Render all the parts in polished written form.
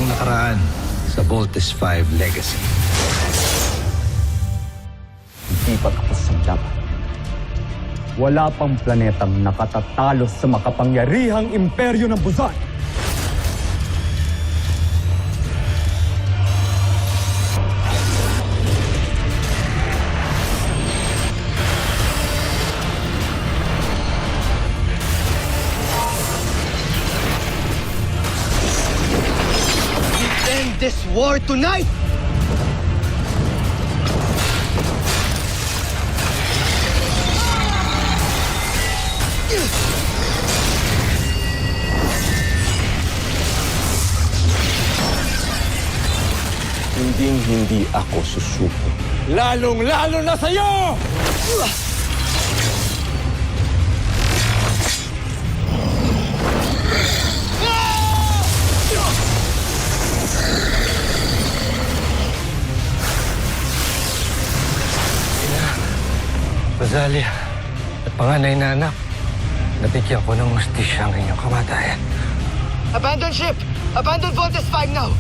ang nakaraan sa Voltes 5 Legacy. Hindi pa tapos ang laban. Wala pang planetang nakatatalo sa makapangyarihang imperyo ng Buzan. End this war tonight! Hindi ako susuko. Lalong-lalo na sa'yo! Rosalia, at panganay na anak, nabigyan ko ng hustisya ang inyong kamatayan. Abandon ship! Abandon Voltes 5 now!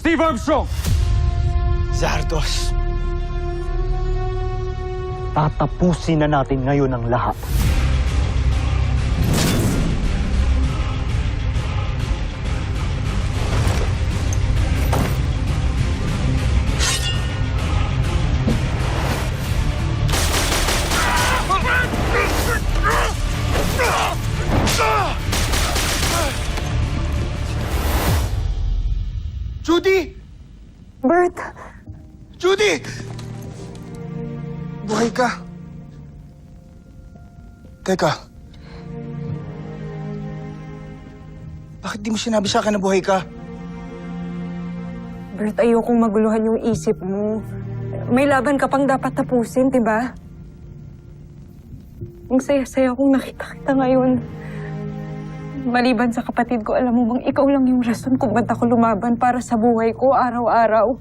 Steve Armstrong! Zardos! Tatapusin na natin ngayon ang lahat. Judy! Bert! Judy! Buhay ka. Teka. Bakit di mo sinabi sa akin na buhay ka? Bert, ayokong maguluhan yung isip mo. May laban ka pang dapat tapusin, di ba? Ang saya-saya kong nakita kita ngayon. Maliban sa kapatid ko, alam mo bang ikaw lang yung rason kung ba't ako lumaban para sa buhay ko araw-araw.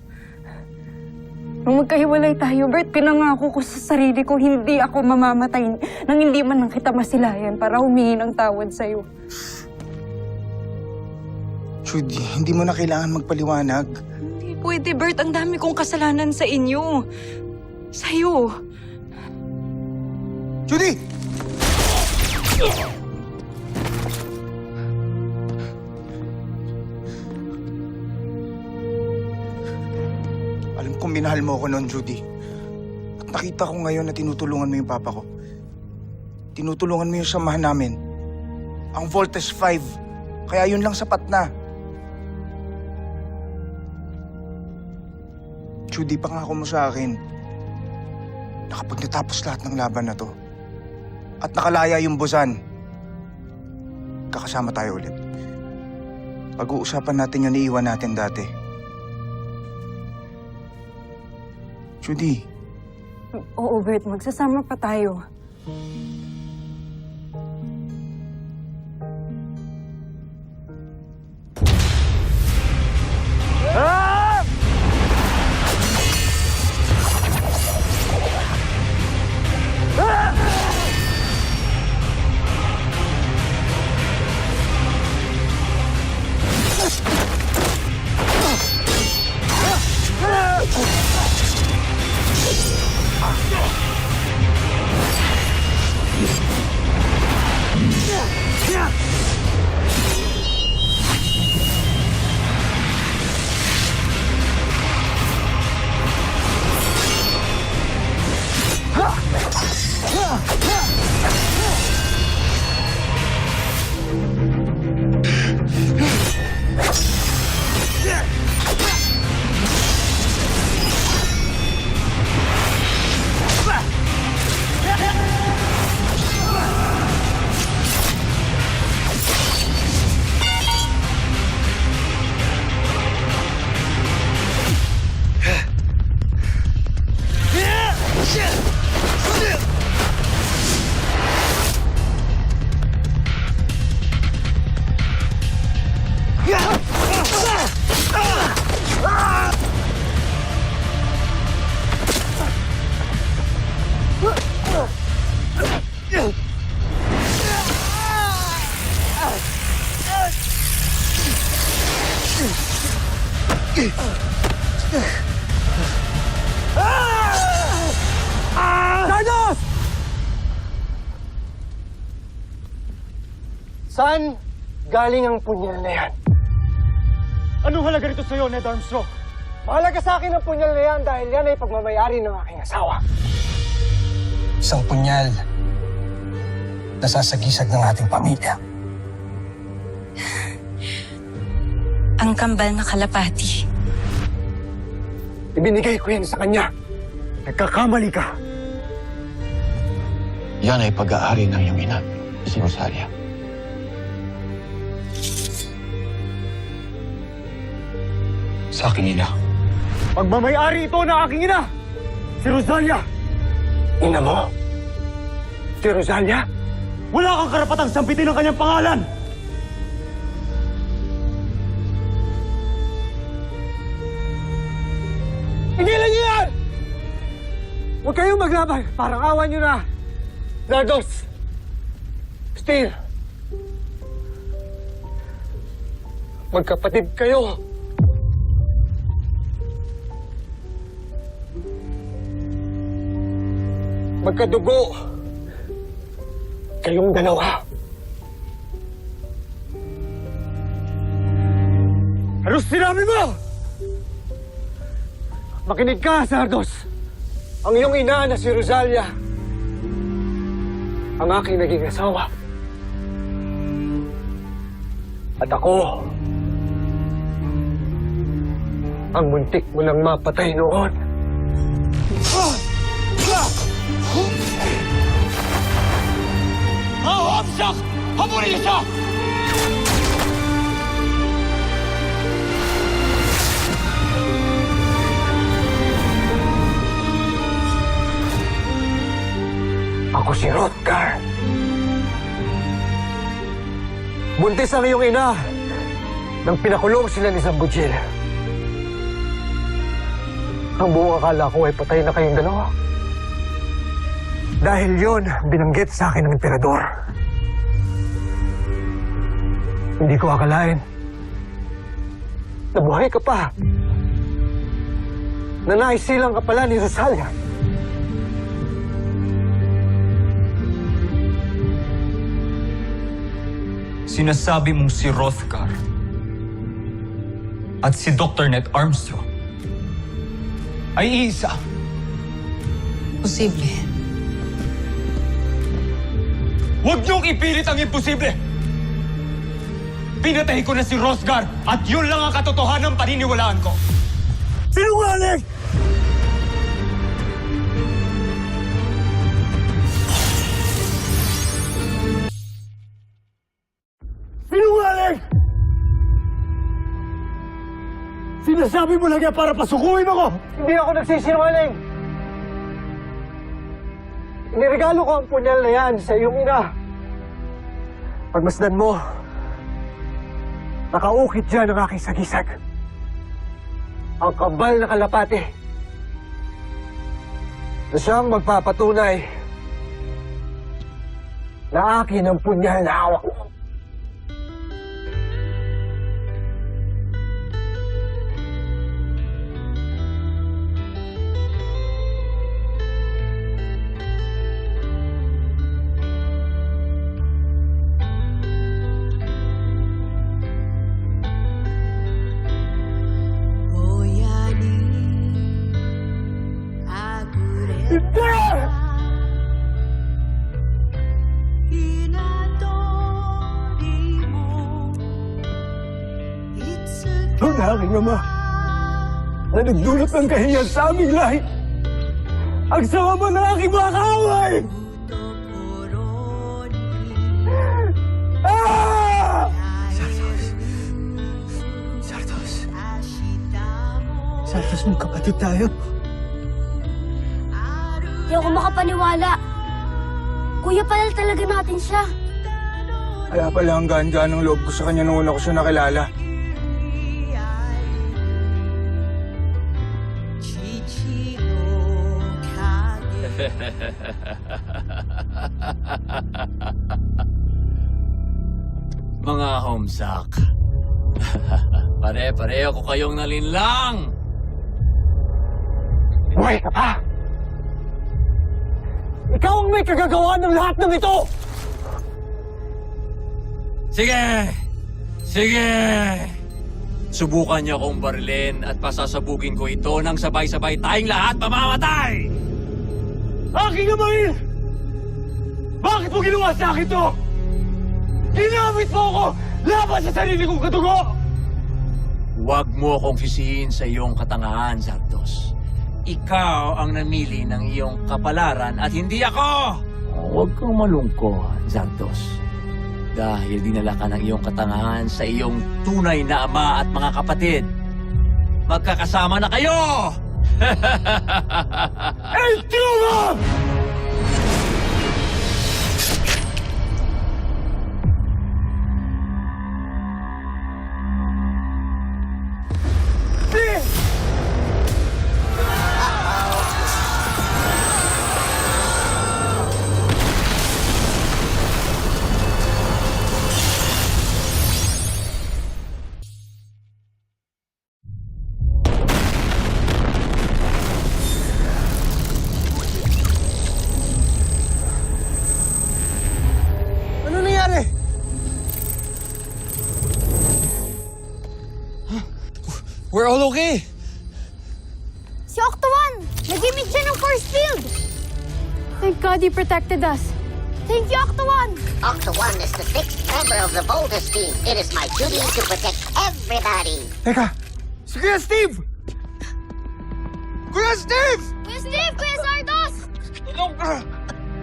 Nung magkahiwalay tayo, Bert, pinangako ko sa sarili ko hindi ako mamamatay nang hindi man lang kita masilayan para humingi ng tawad sa'yo. Judy, hindi mo na kailangan magpaliwanag. Hindi pwede, Bert. Ang dami kong kasalanan sa inyo. Sa'yo. Judy! Alam kong minahal mo ako noon, Judy. At nakita ko ngayon na tinutulungan mo yung papa ko. Tinutulungan mo yung samahan namin. Ang Voltes 5. Kaya yun lang sapat na. Judy, pangako mo sa akin na kapag natapos lahat ng laban na to at nakalaya yung Buzan, kakasama tayo ulit. Pag-uusapan natin yung iiwan natin dati. Judy. Oo, Bert. Magsasama pa tayo. Saan galing ang punyal na yan? Anong halaga rito sa'yo, Ned Armstrong? Mahalaga sa akin ang punyal na yan dahil yan ay pagmamayari ng aking asawa. Isang punyal na sasagisag ng ating pamilya. Ang kambal na kalapati. Ibinigay ko yan sa kanya. Nagkakamali ka. Yan ay pag-aari ng iyong ina, si Rosalia. Sa akin, ina. Pagmamayari ito ng aking ina, si Rosalia. Ina mo? Si Rosalia? Wala kang karapatang sampitin ang kanyang pangalan. Tigilan niyo yan! Huwag kayong maglaban. Parang awan niyo na. Nardos! Steve! Magkapatid kayo. Magkadugo. Kayong dalawa. Ano sinabi mo? Makinig ka, Sardos. Ang iyong ina na si Rosalia, ang aking naging asawa. At ako, ang muntik mo nang mapatay noon. Hamsak! Habulin niyo siya! Ako si Hrothgar. Buntis ang iyong ina nang pinakulong sila ni Zambujil. Ang buong akala ko ay patay na kayong dalawa. Dahil yun, binanggit sa akin ng emperador. Hindi ko akalain. Nabuhay ka pa. Nanaisilang ka pala ni Rosalia. Sinasabi mong si Hrothgar at si Dr. Ned Armstrong ay isa. Posible. Huwag niyong ipilit ang imposible! Pinatay ko na si Hrothgar at yun lang ang katotohanan paniniwalaan ko. Sinungaling! Sinungaling! Sinasabi mo lang yan para pasukuin ako! Hindi ako nagsisinungaling. Iniregalo ko ang punyal na yan sa iyong ina. Pagmasdan mo, nakaukit dyan ang aking sagisag. Ang kambal na kalapati na siyang magpapatunay na akin ang punyal na hawak mo. Ang aking ama na nagdulot ng kahiyan sa aming lahi. Ang sama ng aking mga kaaway! Ah! Sardos, magkapatid tayo. Di ako makapaniwala. Kuya pala talaga natin siya. Kaya pala ang gaan-gaan ng loob ko sa kanya noon ako siya nakilala. Mga homesak. Pare-pareho ko kayong nalinlang! Buhay ka pa! Ikaw ang may kagagawa ng lahat ng ito! Sige! Sige! Subukan niyo akong barilin at pasasabugin ko ito nang sabay-sabay tayong lahat mamamatay! Aking amahin! Bakit mo ginawa sa akin to? Ginamit mo ako laban sa sarili kong katugo! Huwag mo akong sisihin sa iyong katangahan, Zardos. Ikaw ang namili ng iyong kapalaran at hindi ako! Huwag kang malungkot, Zardos. Dahil dinala ka ng iyong katangahan sa iyong tunay na ama at mga kapatid. Magkakasama na kayo! El Tuma! Ano nangyari? We're all okay. Si Octo 1! Nag-image siya ng force field! Thank God he protected us. Thank you, Octo 1! Octo 1 is the 6th member of the boldest team. It is my duty to protect everybody. Teka, si Kuya Steve! Kuya Steve! Kuya Steve! Kuya Zardos!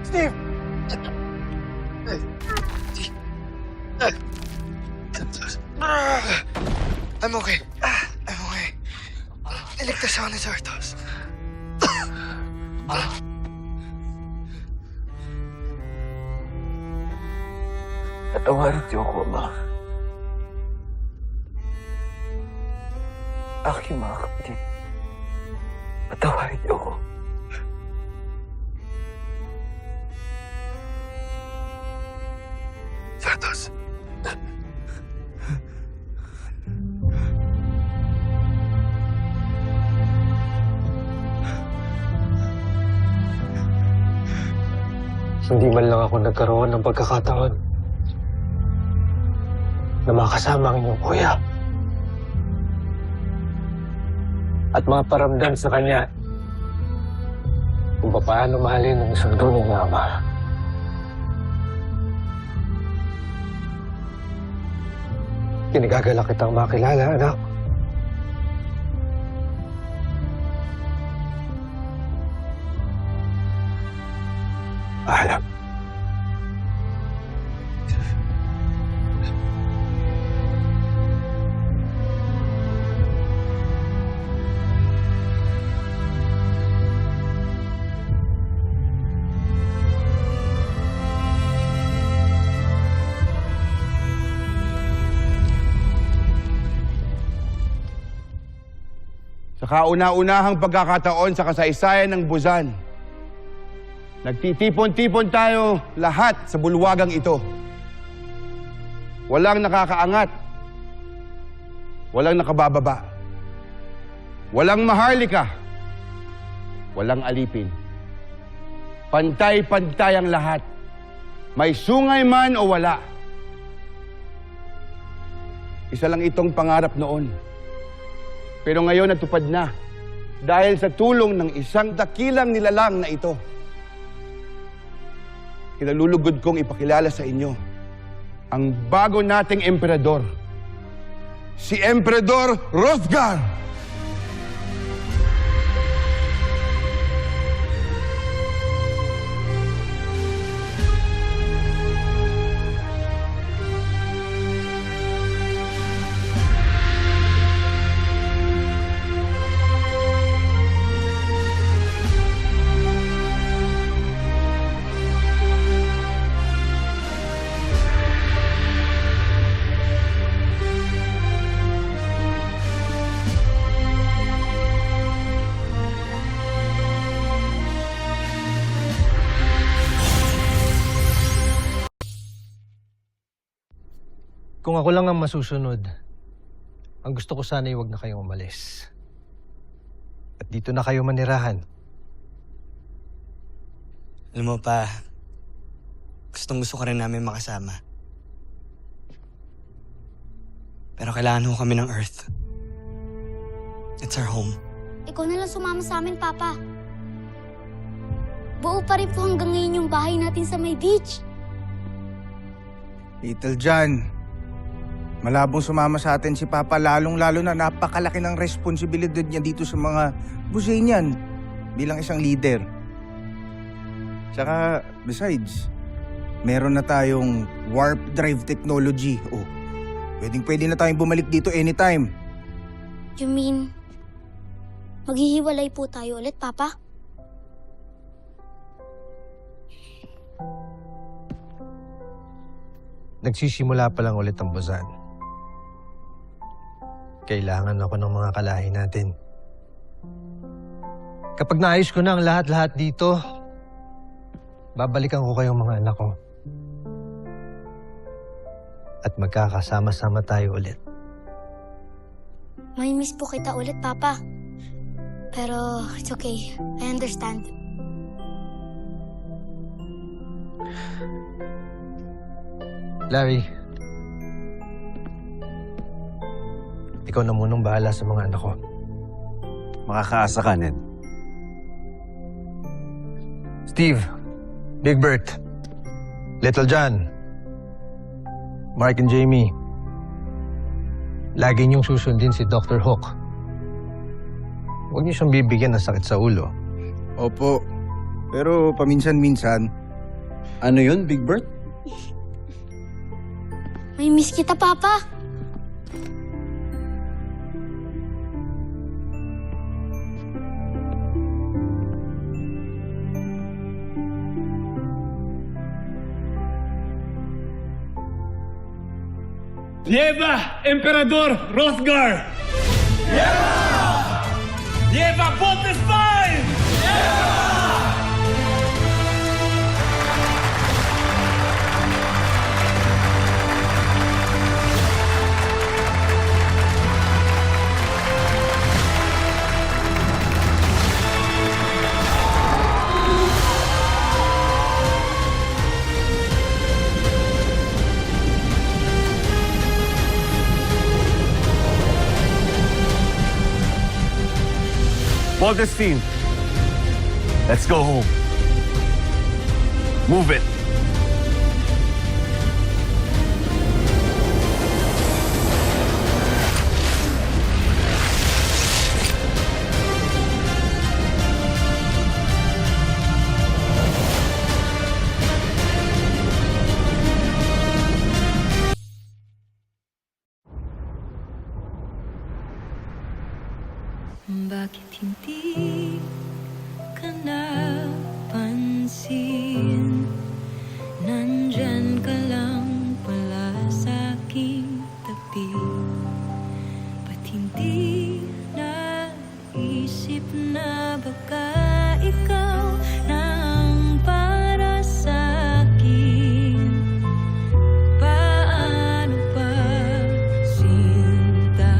Steve! I'm okay. I'm okay. Niligtas ako ni Zardos. Patawarin niyo ako, Ama. Aking mga kapatid. Patawarin niyo ako. Zardos. Hindi man lang ako nagkaroon ng pagkakataon na makasama ang inyong kuya. At maparamdam sa kanya kung paano mahalin ang isang tunay na ama. Kinagagalak kitang makilala, anak. Alam. Sa kauna-unahang pagkakataon sa kasaysayan ng Buzan, nagtitipon-tipon tayo lahat sa bulwagang ito. Walang nakakaangat. Walang nakabababa. Walang maharlika. Walang alipin. Pantay-pantay ang lahat. May sungay man o wala. Isa lang itong pangarap noon. Pero ngayon natupad na dahil sa tulong ng isang dakilang nilalang na ito. Kinalulugod kong ipakilala sa inyo ang bago nating emperador, si Emperador Hrothgar! Kung ako lang ang masusunod, ang gusto ko sana ay huwag na kayong umalis. At dito na kayo manirahan. Alam mo pa, gustong gusto ka rin namin makasama. Pero kailangan ho kami ng Earth. It's our home. Ikaw na lang sumama sa amin, Papa. Buo pa rin po hanggang ngayon yung bahay natin sa may beach. Little John, malabong sumama sa atin si Papa, lalong-lalo na napakalaki ng responsibilidad niya dito sa mga Busenian bilang isang leader. Tsaka, besides, meron na tayong warp drive technology. Oh, pwedeng-pwede na tayong bumalik dito anytime. You mean, maghihiwalay po tayo ulit, Papa? Nagsisimula pa lang ulit ang Busan. Kailangan ako ng mga kalahi natin. Kapag naayos ko na ang lahat-lahat dito, babalikan ko kayong mga anak ko. At magkakasama-sama tayo ulit. May miss po kita ulit, Papa. Pero it's okay. I understand. Larry, ikaw na munang bahala sa mga anak ko. Makakaasa ka, Ned. Steve, Big Bert, Little John, Mark and Jamie. Lagi niyong susundin si Dr. Hook. Huwag niyo siyang bibigyan ng sakit sa ulo. Opo, pero paminsan-minsan. Ano yun, Big Bert? May miss kita, Papa. Lieva, Emperador Rosgar! Lieva, Voltes 5! Voltes team, let's go home. Move it. Bakit hindi ka napansin? Nandyan ka lang pala sa aking tabi. Ba't hindi naisip na baka ikaw na ang para sa akin? Paano ba, sinta?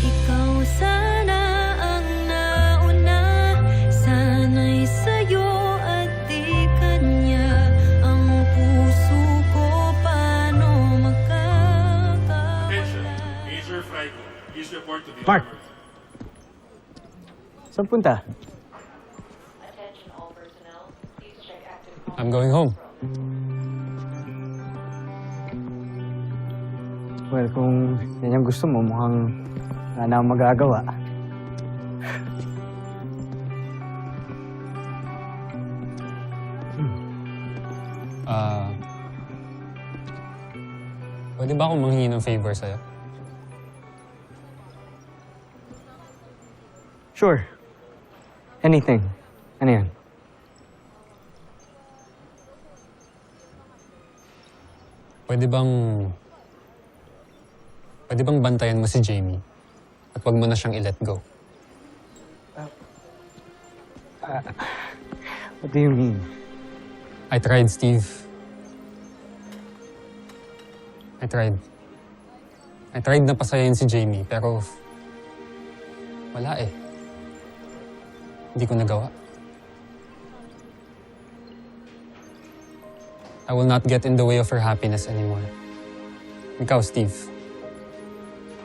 Ikaw sana ang nauna, sana'y sa'yo at di kanya. Ang puso ko paano makakawala? Mark! Saan punta? I'm going home. Well, kung yan yung gusto mo, mukhang wala na akong magagawa. Pwede ba akong manghingi ng favor sa'yo? Sure. Anything. Ano yan? Pwede bang bantayan mo si Jamie? At wag mo na siyang i-let go. What do you mean? I tried, Steve. I tried na pasayahin si Jamie, pero wala eh. Hindi ko nagawa. I will not get in the way of her happiness anymore. Ikaw, Steve.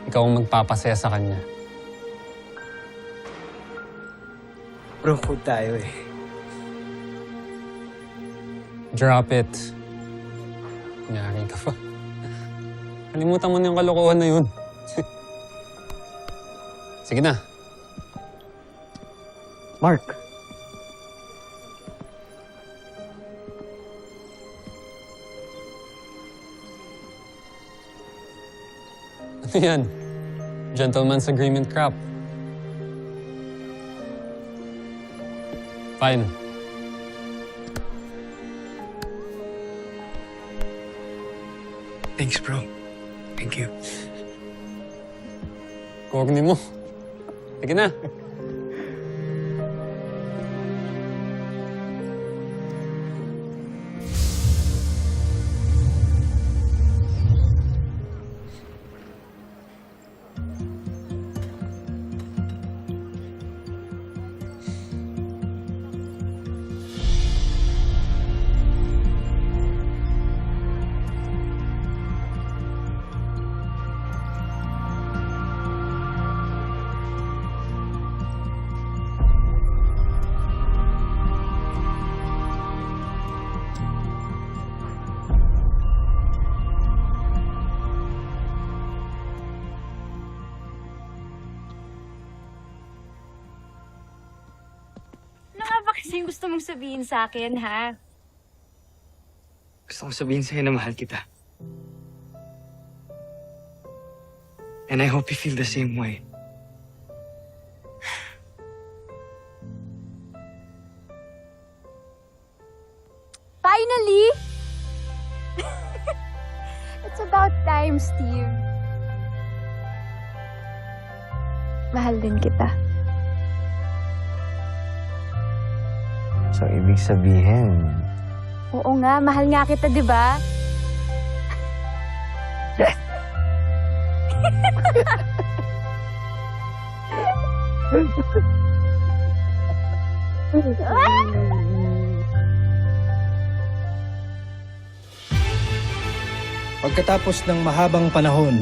Ikaw ang magpapasaya sa kanya. Bro, food tayo eh. Drop it. Nyari ka pa. Kalimutan mo na yung kalokohan na yun. Sige na. Mark. Ano yan? Gentleman's agreement crap. Fine. Thanks, bro. Thank you. Corny mo. Sige na. Ano nga ba kasi yung gusto mong sabihin sa akin, ha? Gusto kong sabihin sa'yo na mahal kita. And I hope you feel the same way. Finally! It's about time, Steve. Mahal din kita. So, ibig sabihin, Oo nga, mahal nga kita, di ba? Pagkatapos ng mahabang panahon,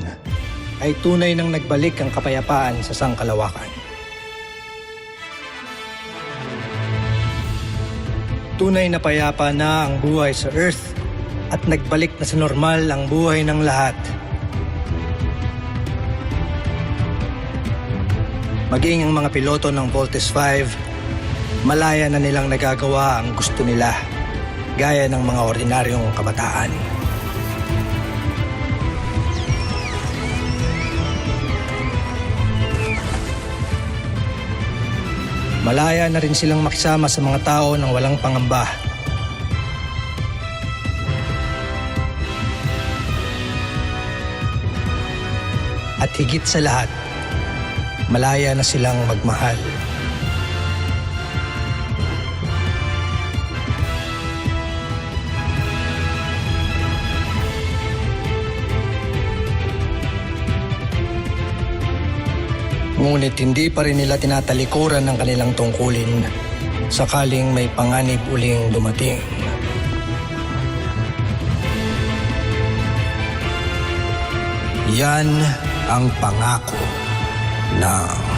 ay tunay nang nagbalik ang kapayapaan sa sangkalawakan. Tunay na payapa na ang buhay sa Earth at nagbalik na sa normal ang buhay ng lahat. Maging ang mga piloto ng Voltes 5, malaya na nilang nagagawa ang gusto nila, gaya ng mga ordinaryong kabataan. Malaya na rin silang makisama sa mga tao ng walang pangamba. At higit sa lahat, malaya na silang magmahal. Ngunit hindi pa rin nila tinatalikuran ng kanilang tungkulin sakaling may panganib uling dumating. Yan ang pangako ng